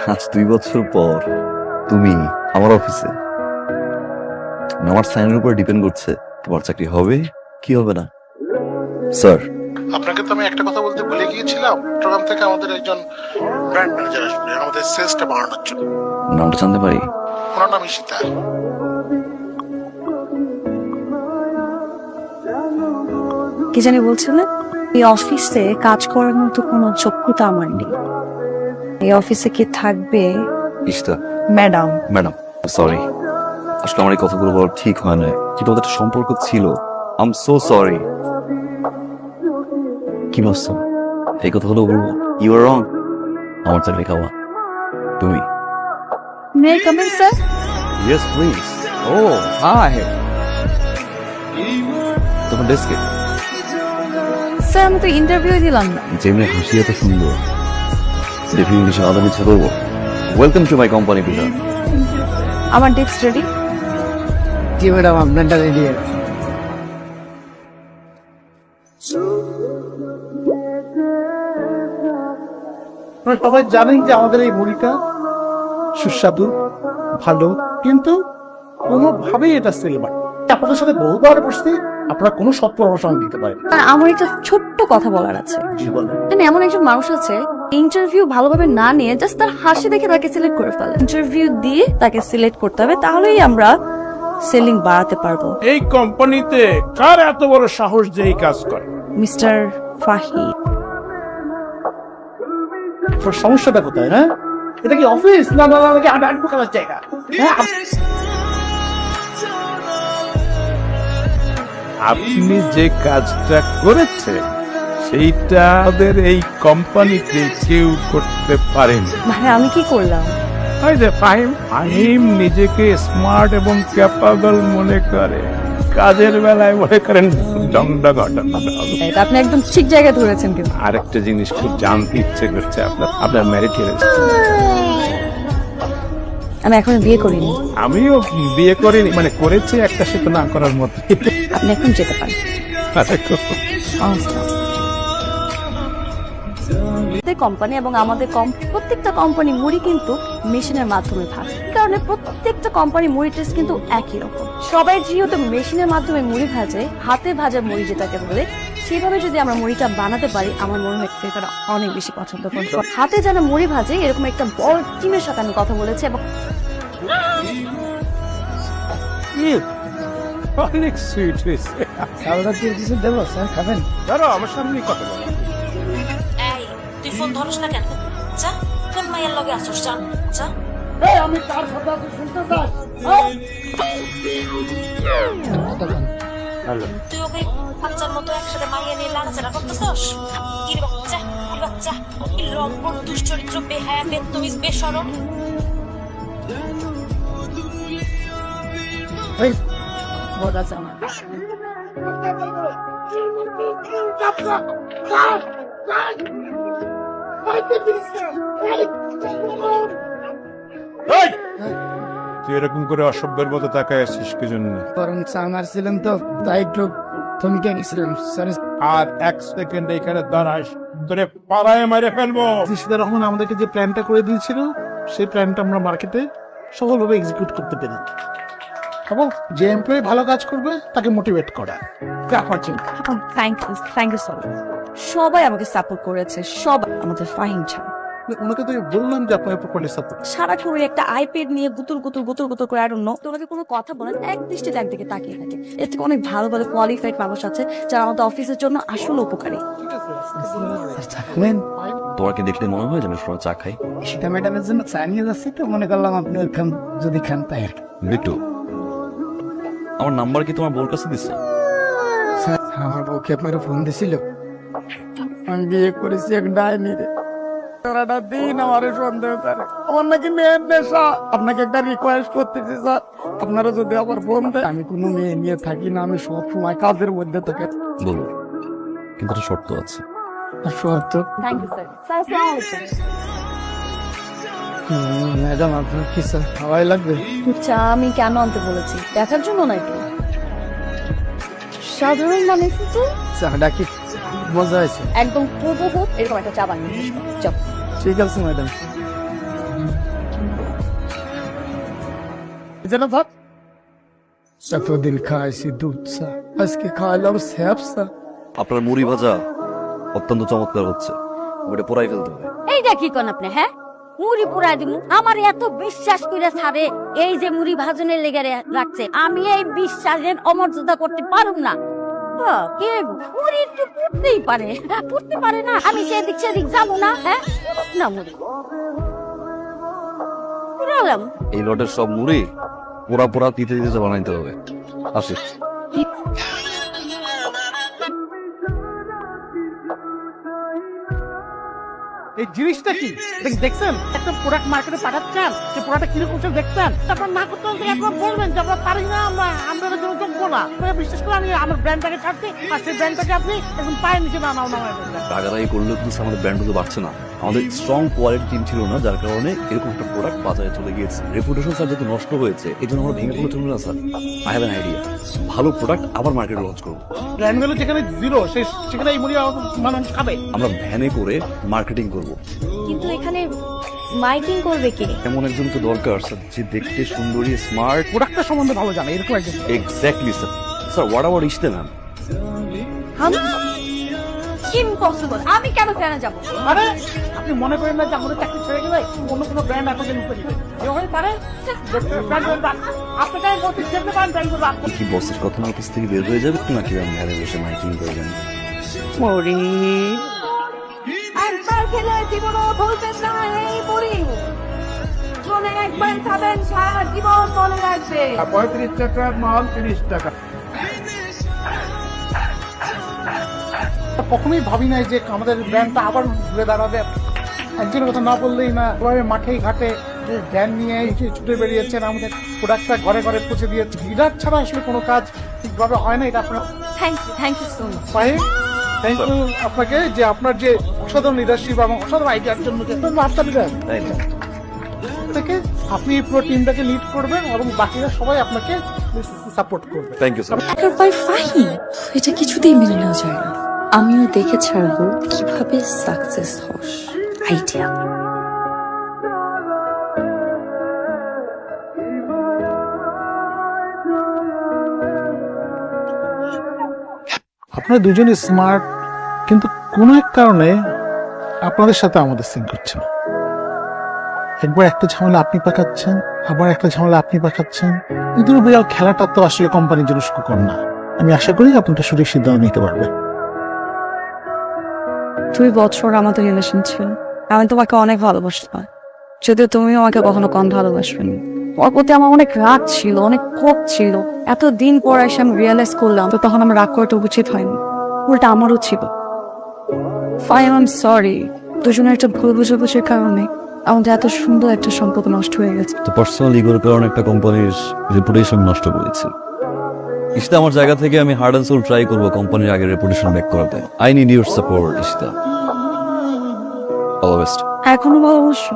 আজ 2 বছর পর তুমি আমার অফিসে, আমার সাইনের উপর ডিপেন্ড করছে তোমার চাকরি হবে কি হবে না। স্যার, আপনাকে তো আমি একটা কথা বলতে ভুলে গিয়েছিলাম, চট্টগ্রাম থেকে আমাদের একজন ব্র্যান্ড ম্যানেজার আসবে আমাদের সেলসটা বাড়ানোর জন্য। নামটা জানতে পারি? ওনার নাম ঈশিতা। কি জানি বলছিলেন? এই অফিসে কাজ করার মতো কোনো যোগ্যতা আমার নেই। এই অফিসে কি থাকবে? ইশতা ম্যাডাম। ম্যাডাম, সরি, আসলে আমার এই কথাগুলো বলা ঠিক হয় না, কিন্তু আমাদের একটা সম্পর্ক ছিল। I am so sorry. কি বলছো? এই কথাগুলো বলবো? You are wrong. আমার চাকরি খাওয়া তুমি। May come in sir? Yes please. Oh hi, তোমার ডেস্কে। স্যার আমি তো ইন্টারভিউ দিলাম না। যেমনি হাসি এত সুন্দর, দেখে ইংলিশে আলাদা ইচ্ছা করবো। ওয়েলকাম টু মাই কোম্পানি পিতা। আমার ডেস্ক রেডি? জি ম্যাডাম, আপনারটা রেডি আছে। আপনারা সবাই জানেন যে আমাদের এই মুড়িটা সুস্বাদু, ভালো, কিন্তু কোনোভাবেই এটা সেল হয়। আপনাদের সাথে বহুবার বসতে আপনারা কোনো সৎ পরামর্শ দিতে পারেন। আর আমার একটা ছোট্ট কথা বলার আছে। মানে এমন একজন মানুষ আছে ইন্টারভিউ ভালোভাবে না নিয়ে জাস্ট তার হাসি দেখে তাকে সিলেক্ট করে ফেলে। ইন্টারভিউ দিয়ে তাকে সিলেক্ট করতে হবে, তাহলেই আমরা সেলিং বাড়াতে পারবো। এই কোম্পানিতে কার এত বড় সাহস যে এই কাজ করে? মিস্টার ফাহিদ। আপনার সমস্যাটা কোথায়? হ্যাঁ, এটা কি অফিস না না নাকি আড্ডা করার জায়গা? হ্যাঁ, আপনি যে কাজটা করেছেন সেইটা আমাদের এই কোম্পানিতে কেউ করতে পারেনি। মানে আমি কি করলাম? ওই যে ফাহিম নিজেকে স্মার্ট এবং ক্যাপাবল মনে করে, কাজের বেলায় মনে করেন ডংডা ঘটনা। এটা আপনি একদম ঠিক জায়গায় ধরেছেন কিন্তু। আরেকটা জিনিস খুব জানতে ইচ্ছে করছে, আপনার ম্যারিড হয়েছে? আমি এখন বিয়ে করিনি। আমিও বিয়ে করিনি, মানে করেছি একটা, সে তো না করার মতো। আপনি এখন যেতে পারেন। কোম্পানি এবং আমাদের প্রত্যেকটা কোম্পানি মুড়ি কিন্তু মেশিনের মাধ্যমে ভাজে, এই কারণে প্রত্যেকটা কোম্পানি মুড়ি টেস্ট কিন্তু একই রকম। সবাই যেহেতু মেশিনের মাধ্যমে মুড়ি ভাজে, হাতে ভাজা মুড়ি যেটাকে বলে, সেভাবে যদি আমরা মুড়িটা বানাতে পারি, আমার মনে হয় তারা অনেক বেশি পছন্দ করবে। হাতে যারা মুড়ি ভাজে এরকম একটা বড় টিমের সাথে আমি কথা বলেছি এবং অনেক সুইট হয়েছে। সালাদ দিয়ে কিছু দেবো স্যার, খাবেন? ধরো আমার সামনে কথা বলো। এই তুই ফোন ধরস না কেন? যা, কোন মাইয়ার লগে আসছস? যা যা। এই আমি কার কথা শুনতে চাই? তুই ওকে বাচ্চার মতো একসাথে মাইয়া নিয়ে লাড়াচাড়া করতেছস? কি রে বাচ্চা, কি বাচ্চা, কি লম্পট, দুশ্চরিত্র, বেহায়া, বেত্তমিজ, বেশরম। ওই বড় আছে আমার। তুই এরকম করে অসভ্যের মতো তাকায় আসছিস কি জন্য? বরং চা মারছিলেন তো, তাই একটু থমকে গেছিলাম। সরি। আর এক সেকেন্ড এখানে দাঁড়াস, তোরে পাড়ায় মেরে ফেলবো। ঈশিতা রহমান আমাদেরকে যে প্ল্যানটা করে দিয়েছিল, সেই প্ল্যানটা আমরা মার্কেটে সফলভাবে এক্সিকিউট করতে পেরেছি এবং যে এমপ্লয়ি ভালো কাজ করবে তাকে মোটিভেট করা। Thank you so much. সবাই আমাকে সাপোর্ট করেছে, সবাই, আমাদের ফাহিম ছাড়া। ওনাকে তো বললাম যে আপনার প্রপারলি সাপোর্ট। সারাক্ষণ ওই একটা আইপ্যাড নিয়ে গুতুর গুতুর গুতুর গুতুর করে, আই ডোন্ট নো, তোমাকে কোনো কথা বলেন, এক দৃষ্টিতে একদিকে তাকিয়ে থাকে। এর থেকে অনেক ভালো ভালো কোয়ালিফাইড মানুষ আছে যারা আমাদের অফিসের জন্য আসলে উপকারী। থাকবেন? তোমাকে দেখলে মনে হয় যে আমি সবাই চা খাই। সেটা ম্যাডামের জন্য চা নিয়ে যাচ্ছি, তো মনে করলাম আপনি ওইখান যদি খান তাই আর কি। বিট্টু, আমার নাম্বার কি তোমার বোর কাছে দিচ্ছে? স্যার, আমার বউকে আপনার ফোন দিছিল। আমি বিয়ে করেছি এক ডাইনি রে। সারাটা দিন আমার সন্দেহ করে। আমার নাকি মেয়ের নেশা। আপনাকে একটা রিকোয়েস্ট করতেছি স্যার, আপনারা যদি আবার ফোন দেয়, আমি কোনো মেয়ে নিয়ে থাকি না, আমি সব সময় কাজের মধ্যে থাকি। বলবো, কিন্তু একটা শর্ত আছে। আর সত্য থ্যাংক ইউ স্যার। স্যার আসসালামু আলাইকুম। ম্যাডাম, আপনার কি স্যার খাওয়াই লাগবে? চা আমি কেন আনতে বলেছি? দেখার জন্য নাকি? সাধারণ মানুষ তো চাটা কি মজা হয়েছে? একদম হুবহু এরকম একটা চা বানিয়ে দিস। চল। ঠিক আছে ম্যাডাম। যেন ধর এতদিন খাইছি দুধ চা, আজকে খাইলাম স্যাপসা। আপনার মুড়ি ভাজা অত্যন্ত চমৎকার হচ্ছে, ওটা পোড়াই ফেলতে হবে। এইটা কি কোন আপনি? হ্যাঁ, মুড়ি পুরাই দিমু? আমার এত বিশ্বাস করে ছাড়ে এই যে মুড়ি ভাজনের লেগে রাখছে, আমি এই বিশ্বাসের অমর্যাদা করতে পারুম না। কে মুড়ি একটু পুড়তেই পারে, পুড়তে পারে না? আমি সেদিক সেদিক যাবো না? হ্যাঁ, না মুড়ি পুরালাম। এই লটের সব মুড়ি পোড়া পোড়া দিতে দিতে বানাইতে হবে। আসি। এই জিনিসটা কি দেখছেন? একটা প্রোডাক্ট মার্কেটে পাঠাচ্ছেন, সেই প্রোডাক্টটা কিরকম করছে দেখছেন? তারপর না করতে হলে একবার বলবেন যে আমরা পারি না, আমরা আমাদের জন্য যোগ্য না। বিশেষ করে আমি আমার ব্র্যান্ডটাকে ছাড়ছি, আর সেই ব্র্যান্ডটাকে আপনি একদম পায়ের নিচে নামাই দেবেন। টাকারাই করলে কিন্তু আমাদের ব্র্যান্ড তো বাড়ছে না। আমাদের স্ট্রং কোয়ালিটি টিম ছিল না, যার কারণে এরকম একটা প্রোডাক্ট বাজারে চলে গিয়েছে। রেপুটেশন স্যার যেহেতু নষ্ট হয়েছে, এই জন্য আমরা ভেঙে পড়ে চলবে না sir. I have an idea, ভালো প্রোডাক্ট আবার মার্কেটে লঞ্চ করবো। ব্র্যান্ড ভ্যালু যেখানে জিরো, সেখানে এই মুড়ি মানুষ খাবে। আমরা ভ্যানে করে মার্কেটিং করব। কিন্তু এখানে মাইকিং করবে কে? এমন একজন তো দরকার স্যার, যে দেখতে সুন্দরী, স্মার্ট। প্রোডাক্টটা সম্বন্ধে ভালো জানে, এরকম একজন। Exactly sir. Sir what about ইশতে ম্যাম? ইম্পসিবল, আমি কেন ফেরা যাব? আরে আপনি মনে করেন না যে আমাদের চাকরি ছেড়ে গেলে অন্য কোনো ব্র্যান্ড আপনাকে নিতে দিবে? যখন পারে আপনাকে বলতে যেতে পারেন, ব্র্যান্ড করবো আপনি। কি বসের কথা আমার কাছ থেকে বের হয়ে যাবে নাকি আমি ঘরে বসে মাইকিং করবেন? মুড়ি একবার খেলে জীবনও ভুলবেন না এই মুড়ি। মনে একবার খাবেন, সারা জীবন মনে রাখবে। 35 টাকার মাল 30 টাকা। কখনোই ভাবি নাই যে আমাদের ব্র্যান্ডটা আবার ঘুরে দাঁড়াবে। একজনের কথা না বললেই না, এভাবে মাঠেই ঘাটে ভ্যান নিয়ে ছুটে বেরিয়েছেন, আমাদের প্রোডাক্টটা ঘরে ঘরে পৌঁছে দিয়েছে। লিডার ছাড়া আসলে কোনো কাজ ঠিকভাবে হয় না। এটা আপনার thank you so much. Thank you আপনাকে, যে আপনার যে অসাধারণ লিডারশিপ এবং অসাধারণ আইডিয়ার জন্য যে বার্তা দিলেন তাই না? থেকে আপনি পুরো টিমটাকে লিড করবেন এবং বাকিরা সবাই আপনাকে সাপোর্ট করবে। Thank you sir. একবার ফাহিম, এটা কিছুতেই মেনে নেওয়া যায় না। আমিও দেখে ছাড়বো কিভাবে সাকসেস হস। আইডিয়া। আপনারা দুজনই স্মার্ট, কিন্তু কোনো এক কারণে আপনাদের সাথে আমাদের সিঙ্ক করছে না। একবার একটা ঝামেলা আপনি পাকাচ্ছেন, আবার একটা ঝামেলা আপনি পাকাচ্ছেন। কিন্তু বিড়াল খেলাটা তো আসলে কোম্পানির জন্য সুখকর না। আমি আশা করি আপনারা সঠিক সিদ্ধান্ত নিতে পারবেন। 2 বছর আমাদের রিলেশন ছিল, আমি তোমাকে অনেক ভালোবাসতাম, যদিও তুমি আমাকে কখনো কম ভালোবাসবেনি। ওর প্রতি আমার অনেক রাগ ছিল, অনেক ক্ষোভ ছিল। এতদিন পর এসে আমি রিয়েলাইজ করলাম তো তখন আমার রাগ করাটা উচিত হয়নি, উল্টা আমারও ছিল। Fine, I am sorry. দুজনের একটা ভুল বুঝাবুঝির কারণে আমাদের এত সুন্দর একটা সম্পর্ক নষ্ট হয়ে গেছে। তো পার্সোনাল ইগোর কারণে একটা কোম্পানির রেপুটেশন নষ্ট করেছি। ইশিতা, আমার জায়গা থেকে আমি হার্ড অ্যান্ড সোল ট্রাই করবো কোম্পানির আগের রেপুটেশন ব্যাক করাতে। I need your support Ishita. All the best. এখনো ভালোবাসো?